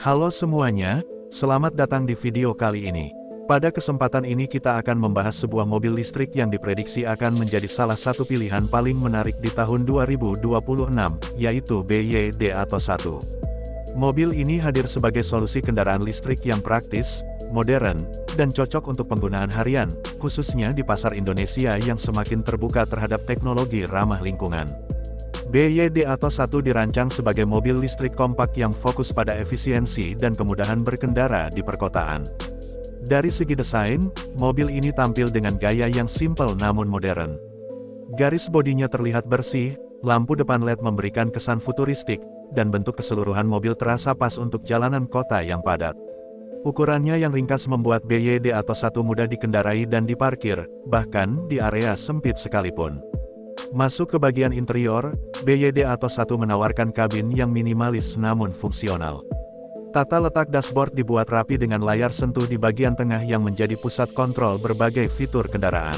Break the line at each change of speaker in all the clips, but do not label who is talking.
Halo semuanya, selamat datang di video kali ini. Pada kesempatan ini kita akan membahas sebuah mobil listrik yang diprediksi akan menjadi salah satu pilihan paling menarik di tahun 2026, yaitu BYD Atto 1. Mobil ini hadir sebagai solusi kendaraan listrik yang praktis, modern, dan cocok untuk penggunaan harian, khususnya di pasar Indonesia yang semakin terbuka terhadap teknologi ramah lingkungan. BYD Atto 1 dirancang sebagai mobil listrik kompak yang fokus pada efisiensi dan kemudahan berkendara di perkotaan. Dari segi desain, mobil ini tampil dengan gaya yang simpel namun modern. Garis bodinya terlihat bersih, lampu depan LED memberikan kesan futuristik, dan bentuk keseluruhan mobil terasa pas untuk jalanan kota yang padat. Ukurannya yang ringkas membuat BYD Atto 1 mudah dikendarai dan diparkir, bahkan di area sempit sekalipun. Masuk ke bagian interior, BYD Atto 1 menawarkan kabin yang minimalis namun fungsional. Tata letak dashboard dibuat rapi dengan layar sentuh di bagian tengah yang menjadi pusat kontrol berbagai fitur kendaraan.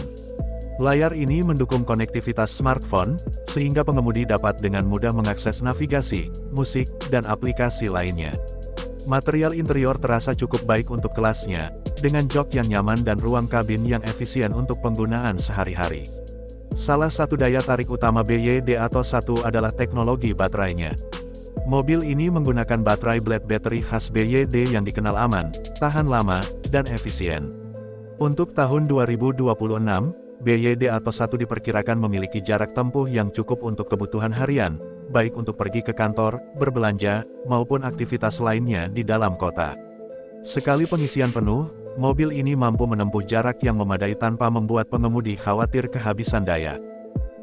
Layar ini mendukung konektivitas smartphone, sehingga pengemudi dapat dengan mudah mengakses navigasi, musik, dan aplikasi lainnya. Material interior terasa cukup baik untuk kelasnya, dengan jok yang nyaman dan ruang kabin yang efisien untuk penggunaan sehari-hari. Salah satu daya tarik utama BYD Atto 1 adalah teknologi baterainya. Mobil ini menggunakan baterai blade battery khas BYD yang dikenal aman, tahan lama, dan efisien. Untuk tahun 2026, BYD Atto 1 diperkirakan memiliki jarak tempuh yang cukup untuk kebutuhan harian, baik untuk pergi ke kantor, berbelanja, maupun aktivitas lainnya di dalam kota. Sekali pengisian penuh, mobil ini mampu menempuh jarak yang memadai tanpa membuat pengemudi khawatir kehabisan daya.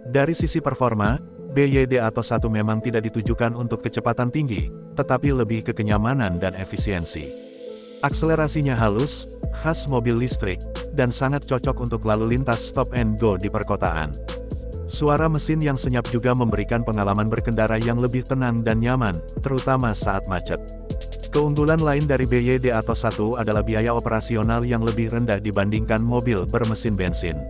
Dari sisi performa, BYD Atto 1 memang tidak ditujukan untuk kecepatan tinggi, tetapi lebih ke kenyamanan dan efisiensi. Akselerasinya halus, khas mobil listrik, dan sangat cocok untuk lalu lintas stop and go di perkotaan. Suara mesin yang senyap juga memberikan pengalaman berkendara yang lebih tenang dan nyaman, terutama saat macet. Keunggulan lain dari BYD Atto 1 adalah biaya operasional yang lebih rendah dibandingkan mobil bermesin bensin.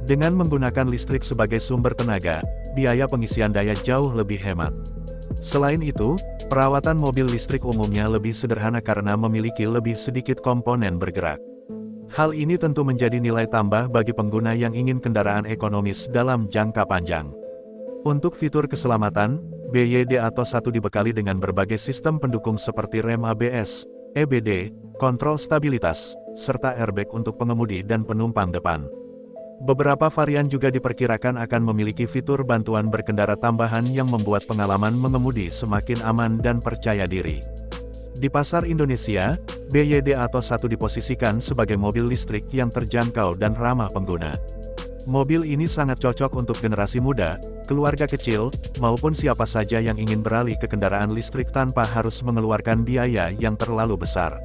Dengan menggunakan listrik sebagai sumber tenaga, biaya pengisian daya jauh lebih hemat. Selain itu, perawatan mobil listrik umumnya lebih sederhana karena memiliki lebih sedikit komponen bergerak. Hal ini tentu menjadi nilai tambah bagi pengguna yang ingin kendaraan ekonomis dalam jangka panjang. Untuk fitur keselamatan, BYD Atto 1 dibekali dengan berbagai sistem pendukung seperti rem ABS, EBD, kontrol stabilitas, serta airbag untuk pengemudi dan penumpang depan. Beberapa varian juga diperkirakan akan memiliki fitur bantuan berkendara tambahan yang membuat pengalaman mengemudi semakin aman dan percaya diri. Di pasar Indonesia, BYD Atto 1 diposisikan sebagai mobil listrik yang terjangkau dan ramah pengguna. Mobil ini sangat cocok untuk generasi muda, keluarga kecil, maupun siapa saja yang ingin beralih ke kendaraan listrik tanpa harus mengeluarkan biaya yang terlalu besar.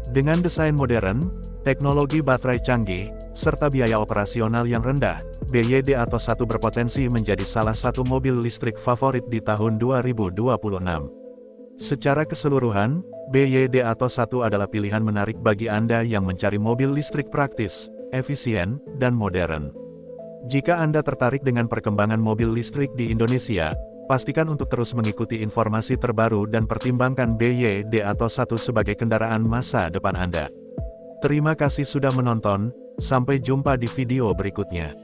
Dengan desain modern, teknologi baterai canggih, serta biaya operasional yang rendah, BYD Atto 1 berpotensi menjadi salah satu mobil listrik favorit di tahun 2026. Secara keseluruhan, BYD Atto 1 adalah pilihan menarik bagi Anda yang mencari mobil listrik praktis, efisien, dan modern. Jika Anda tertarik dengan perkembangan mobil listrik di Indonesia, pastikan untuk terus mengikuti informasi terbaru dan pertimbangkan BYD Atto 1 sebagai kendaraan masa depan Anda. Terima kasih sudah menonton, sampai jumpa di video berikutnya.